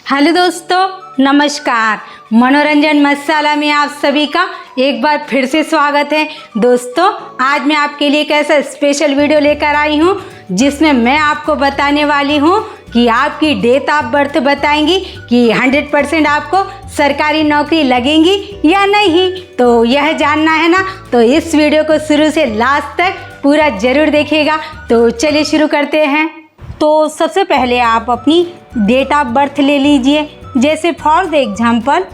Hello दोस्तों, नमस्कार। मनोरंजन मसाला में आप सभी का एक बार फिर से स्वागत है। दोस्तों, आज मैं आपके लिए एक ऐसा स्पेशल वीडियो लेकर आई हूँ जिसमें मैं आपको बताने वाली हूँ कि आपकी डेट ऑफ बर्थ बताएंगी कि 100% आपको सरकारी नौकरी लगेगी या नहीं। तो यह जानना है ना, तो इस वीडियो को शुरू से लास्ट तक पूरा ज़रूर देखिएगा। तो चलिए शुरू करते हैं। तो सबसे पहले आप अपनी डेट ऑफ बर्थ ले लीजिए। जैसे फॉर द एग्जाम्पल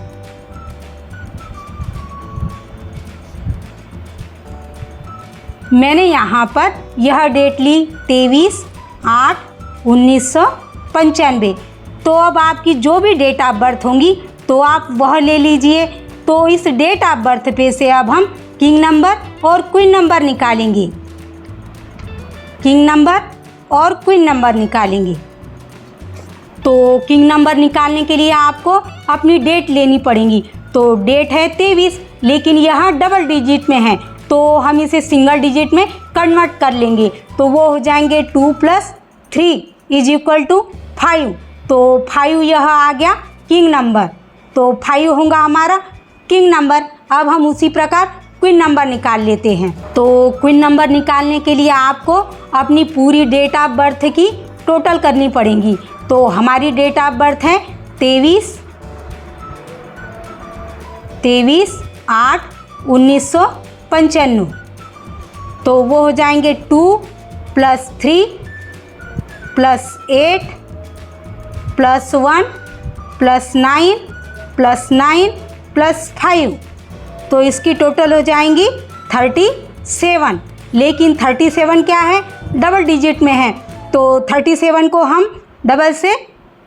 मैंने यहाँ पर यह डेट ली 23/8/1995। तो अब आपकी जो भी डेट ऑफ बर्थ होंगी तो आप वह ले लीजिए। तो इस डेट ऑफ बर्थ पे से अब हम किंग नंबर और क्वीन नंबर निकालेंगे। किंग नंबर और क्वीन नंबर निकालेंगे। तो किंग नंबर निकालने के लिए आपको अपनी डेट लेनी पड़ेगी। तो डेट है 23, लेकिन यह डबल डिजिट में है तो हम इसे सिंगल डिजिट में कन्वर्ट कर लेंगे। तो वो हो जाएंगे 2 + 3 = 5। तो 5 यह आ गया किंग नंबर। तो 5 होगा हमारा किंग नंबर। अब हम उसी प्रकार क्वीन नंबर निकाल लेते हैं। तो क्वीन नंबर निकालने के लिए आपको अपनी पूरी डेट ऑफ बर्थ की टोटल करनी पड़ेगी। तो हमारी डेट ऑफ बर्थ है 23/8/1995। तो वो हो जाएंगे 2 + 3 + 8 + 1 + 9 + 9 + 5। तो इसकी टोटल हो जाएंगी 37। लेकिन 37 क्या है, डबल डिजिट में है। तो 37 को हम डबल से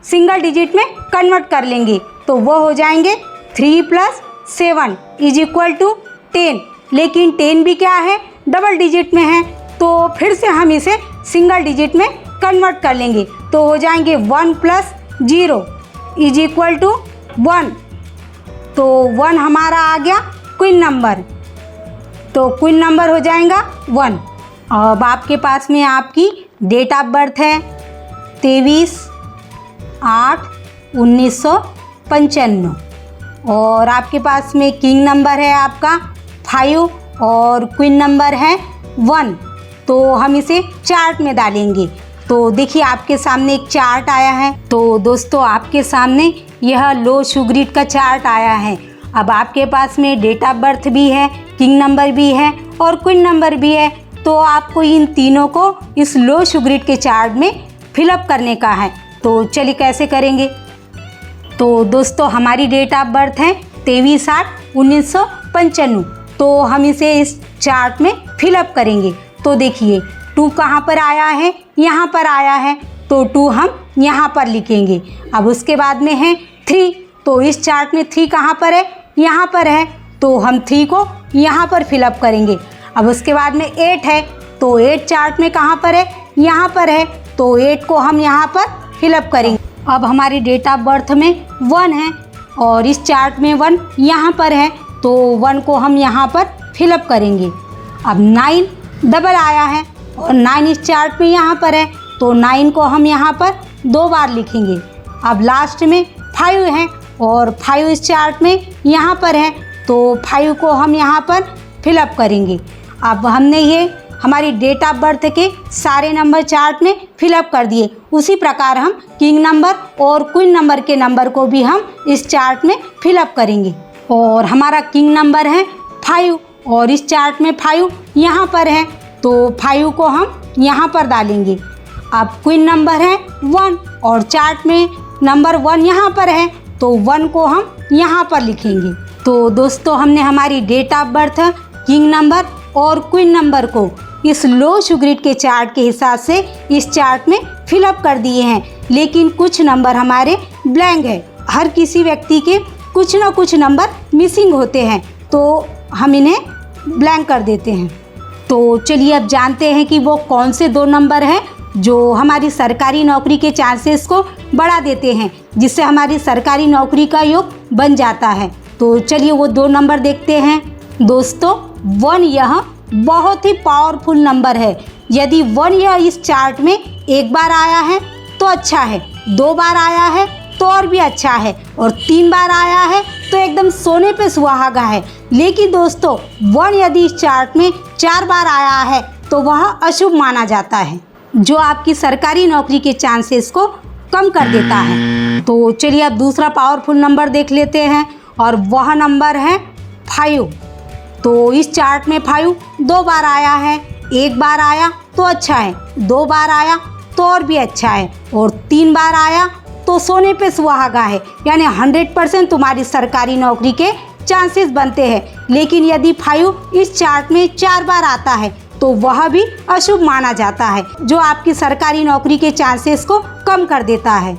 सिंगल डिजिट में कन्वर्ट कर लेंगे। तो वो हो जाएंगे 3 + 7 = 10। लेकिन 10 भी क्या है, डबल डिजिट में है। तो फिर से हम इसे सिंगल डिजिट में कन्वर्ट कर लेंगे। तो हो जाएंगे 1 + 0 = 1। तो 1 हमारा आ गया क्वीन नंबर। तो क्वीन नंबर हो जाएगा 1। अब आपके पास में आपकी डेट ऑफ बर्थ है 23/8/1995 और आपके पास में किंग नंबर है आपका 5 और क्वीन नंबर है 1। तो हम इसे चार्ट में डालेंगे। तो देखिए आपके सामने एक चार्ट आया है। तो दोस्तों, आपके सामने यह लो शुगरिट का चार्ट आया है। अब आपके पास में डेट ऑफ बर्थ भी है, किंग नंबर भी है और क्वीन नंबर भी है। तो आपको इन तीनों को इस लो शुगरिट के चार्ट में फिलअप करने का है। तो चलिए कैसे करेंगे। तो दोस्तों, हमारी डेट ऑफ बर्थ है 23/8/1995। तो हम इसे इस चार्ट में फिलअप करेंगे। तो देखिए 2 कहाँ पर आया है, यहाँ पर आया है। तो 2 हम यहाँ पर लिखेंगे। अब उसके बाद में है 3। तो इस चार्ट में 3 कहाँ पर है, यहाँ पर है। तो हम 3 को यहाँ पर फिलअप करेंगे। अब उसके बाद में 8 है। तो 8 चार्ट में कहाँ पर है, यहाँ पर है। तो 8 को हम यहाँ पर फिलअप करेंगे। अब हमारी डेट ऑफ बर्थ में 1 है और इस चार्ट में 1 यहाँ पर है। तो 1 को हम यहाँ पर फिलअप करेंगे। अब 9 डबल आया है और 9 इस चार्ट में यहाँ पर है। तो 9 को हम यहाँ पर 2 बार लिखेंगे। अब लास्ट में 5 है और 5 इस चार्ट में यहाँ पर है। तो 5 को हम यहाँ पर फिलअप करेंगे। अब हमने ये हमारी डेट ऑफ बर्थ के सारे नंबर चार्ट में फिलअप कर दिए। उसी प्रकार हम किंग नंबर और क्वीन नंबर के नंबर को भी हम इस चार्ट में फिलअप करेंगे। और हमारा किंग नंबर है 5 और इस चार्ट में 5 यहाँ पर है। तो 5 को हम यहाँ पर डालेंगे। अब क्वीन नंबर है 1 और चार्ट में नंबर 1 यहाँ पर है। तो 1 को हम यहाँ पर लिखेंगे। तो दोस्तों, हमने हमारी date of birth, king number और क्वीन नंबर को इस लो शुगरिट के चार्ट के हिसाब से इस चार्ट में फिलअप कर दिए हैं। लेकिन कुछ नंबर हमारे ब्लैंक है। हर किसी व्यक्ति के कुछ ना कुछ नंबर मिसिंग होते हैं। तो हम इन्हें ब्लैंक कर देते हैं। तो चलिए अब जानते हैं कि वो कौन से 2 नंबर हैं जो हमारी सरकारी नौकरी के चांसेस को बढ़ा देते हैं, जिससे हमारी सरकारी नौकरी का योग बन जाता है। तो चलिए वो 2 नंबर देखते हैं। दोस्तों, 1 यह बहुत ही पावरफुल नंबर है। यदि 1 यह इस चार्ट में एक बार आया है तो अच्छा है, 2 बार आया है तो और भी अच्छा है, और 3 बार आया है तो एकदम सोने पे सुहागा है। लेकिन दोस्तों 1 यदि इस चार्ट में 4 बार आया है तो वह अशुभ माना जाता है, जो आपकी सरकारी नौकरी के चांसेस को कम कर देता है। तो चलिए अब दूसरा पावरफुल नंबर देख लेते हैं, और वह नंबर है 5। तो इस चार्ट में 5 2 बार आया है, 1 बार आया तो अच्छा है, 2 बार आया तो और भी अच्छा है, और 3 बार आया तो सोने पे सुहागा है, यानी 100% तुम्हारी सरकारी नौकरी के चांसेस बनते हैं। लेकिन यदि 5 इस चार्ट में 4 बार आता है तो वह भी अशुभ माना जाता है, जो आपकी सरकारी नौकरी के चांसेस को कम कर देता है।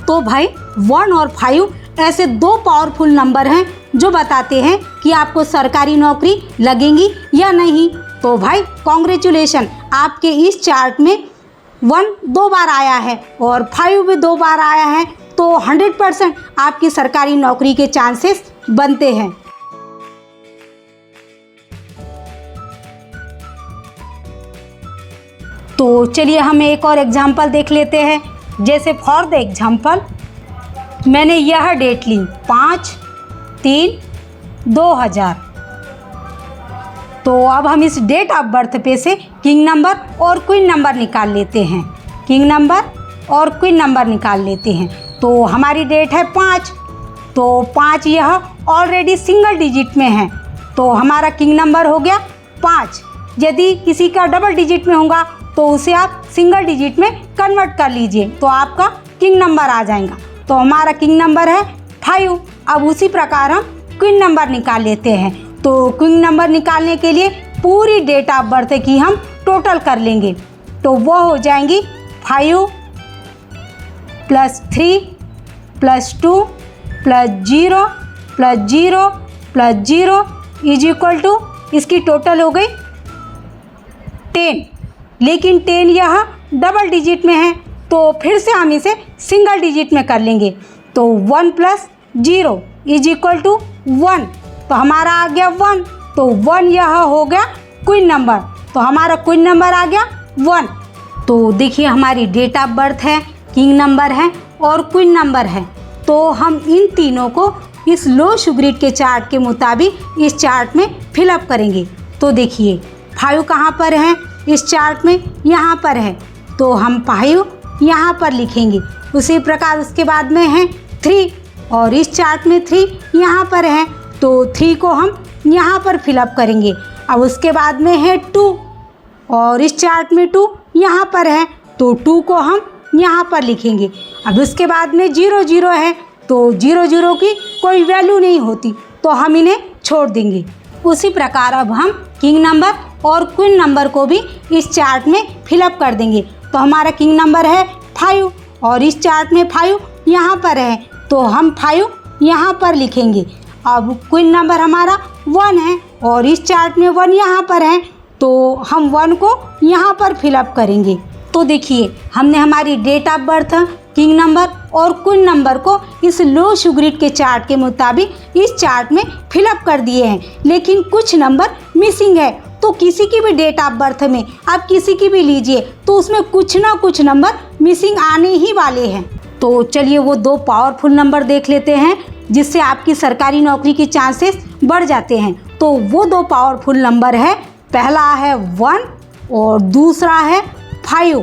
तो भाई 1 और 5 ऐसे 2 पावरफुल नंबर हैं जो बताते हैं कि आपको सरकारी नौकरी लगेगी या नहीं। तो भाई कॉन्ग्रेचुलेशन, आपके इस चार्ट में 1 2 बार आया है और 5 भी 2 बार आया है, तो 100% आपकी सरकारी नौकरी के चांसेस बनते हैं। तो चलिए हम एक और एग्जाम्पल देख लेते हैं। जैसे फॉर द एग्जाम्पल मैंने यह डेट ली 5/3/2000। तो अब हम इस डेट ऑफ बर्थ पे से किंग नंबर और क्वीन नंबर निकाल लेते हैं। किंग नंबर और क्वीन नंबर निकाल लेते हैं। तो हमारी डेट है 5, तो 5 यह ऑलरेडी सिंगल डिजिट में है, तो हमारा किंग नंबर हो गया 5। यदि किसी का डबल डिजिट में होगा तो उसे आप सिंगल डिजिट में कन्वर्ट कर लीजिए, तो आपका किंग नंबर आ जाएगा। तो हमारा किंग नंबर है 5। अब उसी प्रकार हम क्वीन नंबर निकाल लेते हैं। तो क्वीन नंबर निकालने के लिए पूरी डेट ऑफ बर्थ की हम टोटल कर लेंगे, तो वो हो जाएंगी 5 + 3 + 2 + 0 + 0 + 0 = इसकी टोटल हो गई 10। लेकिन 10 यह डबल डिजिट में है, तो फिर से हम इसे सिंगल डिजिट में कर लेंगे। तो 1 + 0 = 1, तो हमारा आ गया 1। तो 1 यह हो गया क्वीन नंबर, तो हमारा क्वीन नंबर आ गया 1। तो देखिए हमारी डेट ऑफ बर्थ है, किंग नंबर है और क्वीन नंबर है। तो हम इन तीनों को इस लो शुगरिट के चार्ट के मुताबिक इस चार्ट में फिलअप करेंगे। तो देखिए 5 कहाँ पर है इस चार्ट में, यहाँ पर है, तो हम 5 यहाँ पर लिखेंगे। उसी प्रकार उसके बाद में है 3, और इस चार्ट में 3 यहाँ पर है, तो 3 को हम यहाँ पर फिलअप करेंगे। अब उसके बाद में है 2, और इस चार्ट में 2 यहाँ पर है, तो 2 को हम यहाँ पर लिखेंगे। अब उसके बाद में 0 0 है, तो 0 0 की कोई वैल्यू नहीं होती, तो हम इन्हें छोड़ देंगे। उसी प्रकार अब हम किंग नंबर और क्वीन नंबर को भी इस चार्ट में फिलअप कर देंगे। तो हमारा किंग नंबर है 5, और इस चार्ट में 5 यहाँ पर है, तो हम 5 यहाँ पर लिखेंगे। अब क्वीन नंबर हमारा 1 है, और इस चार्ट में 1 यहाँ पर है, तो हम 1 को यहाँ पर फिलअप करेंगे। तो देखिए हमने हमारी date of birth, king number और क्वीन नंबर को इस लो शुगरिट के चार्ट के मुताबिक इस चार्ट में फिलअप कर दिए हैं, लेकिन कुछ नंबर मिसिंग है। तो किसी की भी डेट ऑफ बर्थ में आप किसी की भी लीजिए, तो उसमें कुछ ना कुछ नंबर मिसिंग आने ही वाले हैं। तो चलिए वो 2 पावरफुल नंबर देख लेते हैं जिससे आपकी सरकारी नौकरी के चांसेस बढ़ जाते हैं। तो वो 2 पावरफुल नंबर है, पहला है 1 और दूसरा है 5।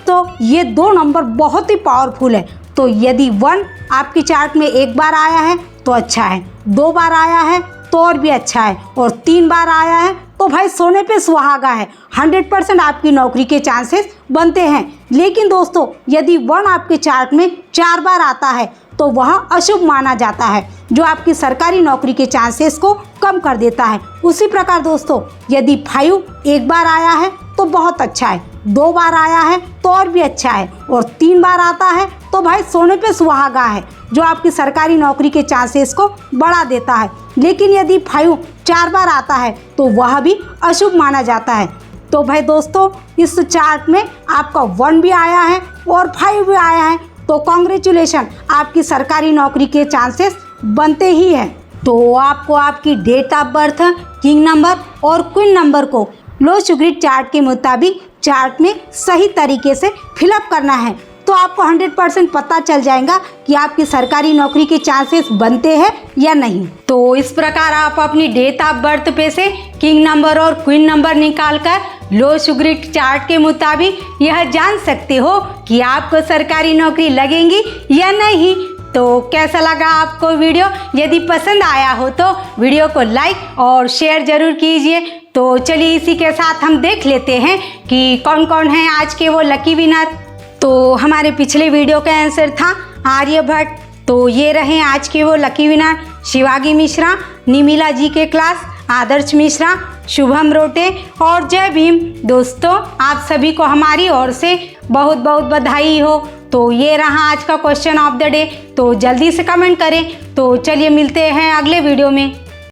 तो ये 2 नंबर बहुत ही पावरफुल है। तो यदि 1 आपके चार्ट में 1 बार आया है तो अच्छा है, 2 बार आया है तो और भी अच्छा है, और 3 बार आया है तो भाई सोने पे सुहागा है, 100% आपकी नौकरी के चांसेस बनते हैं। लेकिन दोस्तों यदि 1 आपके चार्ट में 4 बार आता है तो वह अशुभ माना जाता है, जो आपकी सरकारी नौकरी के चांसेस को कम कर देता है। उसी प्रकार दोस्तों यदि 5 1 बार आया है तो बहुत अच्छा है, 2 बार आया है तो और भी अच्छा है, और 3 बार आता है तो भाई सोने पे सुहागा है, जो आपकी सरकारी नौकरी के चांसेस को बढ़ा देता है। लेकिन यदि 5 4 बार आता है तो वह भी अशुभ माना जाता है। तो भाई दोस्तों इस चार्ट में आपका 1 भी आया है और 5 भी आया है, तो कॉन्ग्रेचुलेशन, आपकी सरकारी नौकरी के चांसेस बनते ही हैं। तो आपको आपकी date of birth, king number और क्वीन नंबर को लो शुगरिट चार्ट के मुताबिक चार्ट में सही तरीके से फिलअप करना है। तो आपको 100% पता चल जाएगा कि आपकी सरकारी नौकरी के चांसेस बनते हैं या नहीं। तो इस प्रकार आप अपनी डेट ऑफ बर्थ पे से किंग नंबर और क्वीन नंबर निकालकर लो शुगरिट चार्ट के मुताबिक यह जान सकते हो कि आपको सरकारी नौकरी लगेगी या नहीं। तो कैसा लगा आपको वीडियो? यदि पसंद आया हो तो वीडियो को लाइक और शेयर जरूर कीजिए। तो चलिए इसी के साथ हम देख लेते हैं कि कौन कौन है आज के वो लकी विनर। तो हमारे पिछले वीडियो का आंसर था आर्यभट्ट। तो ये रहे आज के वो लकी विनर, शिवांगी मिश्रा, निमिला जी के क्लास, आदर्श मिश्रा, शुभम रोटे और जय भीम। दोस्तों आप सभी को हमारी ओर से बहुत बहुत बधाई हो। तो ये रहा आज का क्वेश्चन ऑफ द डे। तो जल्दी से कमेंट करें। तो चलिए मिलते हैं अगले वीडियो में।